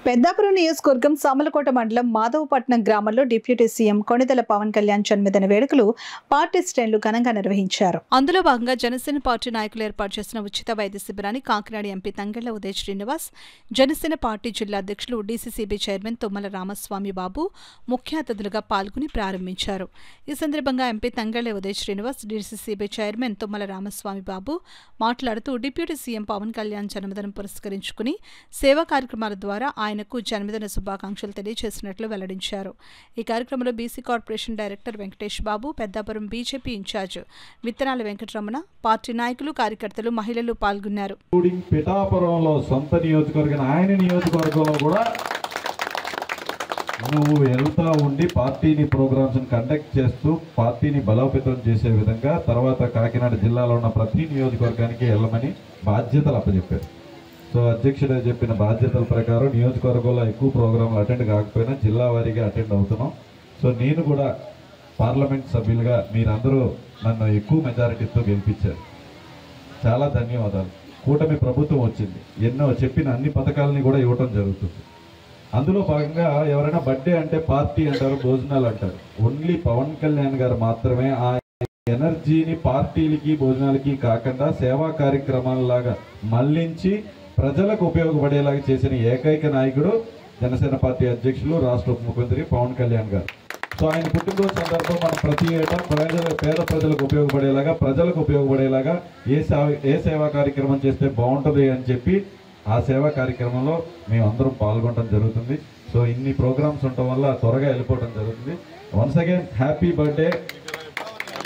పెద్దాపురం నియోజకవర్గం సామలకోట మండలం మాధవపట్నం గ్రామంలో డిప్యూటీ సీఎం కొణిదెల పవన్ కళ్యాణ్ జన్మదిన వేడుకలు పార్టీ శ్రేణులు ఘనంగా నిర్వహించారు. అందులో భాగంగా జనసేన పార్టీ నాయకులు ఏర్పాటు చేసిన ఉచిత వైద్య శిబిరాన్ని కాకినాడ ఎంపీ తంగెళ్ల ఉదయ్ శ్రీనివాస్, జనసేన పార్టీ జిల్లా అధ్యక్షులు డీసీసీబీ చైర్మన్ తుమ్మల రామస్వామి బాబు ముఖ్య అతిథులుగా పాల్గొని ప్రారంభించారు. ఈ సందర్భంగా MP Tangella Uday Srinivas, DCCB chairman Tummala Ramaswamy Babu మాట్లాడుతూ డిప్యూటీ సీఎం పవన్ కళ్యాణ్ జన్మదినం పురస్కరించుకుని సేవా కార్యక్రమాల ద్వారా ఆయనకు జన్మదిన శుభాకాంక్షలు తెలియజేసినట్లు వెల్లడించారు. ఈ కార్యక్రమంలో బీసీ కార్పొరేషన్ డైరెక్టర్ వెంకటేష్ బాబు, పెద్దాపురం బీజేపీ ఇన్ఛార్జ్ విత్తనాల వెంకటరమణ, పార్టీ నాయకులు, కార్యకర్తలు, మహిళలు పాల్గొన్నారు. పిఠాపురంలో సొంత నియోజకవర్గం ఆయన నియోజకవర్గంలో కూడా నువ్వు వెళ్తా ఉండి పార్టీని ప్రోగ్రామ్స్ కండక్ట్ చేస్తూ పార్టీని బలోపేతం చేసే విధంగా తర్వాత కాకినాడ జిల్లాలో ఉన్న ప్రతి నియోజకవర్గానికి వెళ్ళమని బాధ్యతలు అప్పచెప్పారు. సో అధ్యక్షుడు చెప్పిన బాధ్యతల ప్రకారం నియోజకవర్గంలో ఎక్కువ ప్రోగ్రాంలు అటెండ్ కాకపోయినా జిల్లా వారీగా అటెండ్ అవుతున్నాం. సో నేను కూడా పార్లమెంట్ సభ్యులుగా మీరందరూ నన్ను ఎక్కువ మెజారిటీతో గెలిపించారు. చాలా ధన్యవాదాలు. కూటమి ప్రభుత్వం వచ్చింది, ఎన్నో చెప్పిన అన్ని పథకాలని కూడా ఇవ్వటం జరుగుతుంది. అందులో భాగంగా ఎవరైనా బర్త్డే అంటే పార్టీ అంటారు, భోజనాలు అంటారు. ఓన్లీ పవన్ కళ్యాణ్ గారు మాత్రమే ఆ ఎనర్జీని పార్టీలకి భోజనాలకి కాకుండా సేవా కార్యక్రమాలలాగా మళ్లించి ప్రజలకు ఉపయోగపడేలాగా చేసిన ఏకైక నాయకుడు జనసేన పార్టీ అధ్యక్షులు, రాష్ట్ర ఉప ముఖ్యమంత్రి పవన్ కళ్యాణ్ గారు. సో ఆయన పుట్టినరోజు సందర్భం మనం ప్రతి ఏటా పేద ప్రజలకు ఉపయోగపడేలాగా, ప్రజలకు ఉపయోగపడేలాగా ఏ సేవా కార్యక్రమం చేస్తే బాగుంటుంది అని చెప్పి ఆ సేవా కార్యక్రమంలో మేమందరం పాల్గొనడం జరుగుతుంది. సో ఇన్ని ప్రోగ్రామ్స్ ఉండటం వల్ల త్వరగా వెళ్ళిపోవడం జరుగుతుంది. Once again happy birthday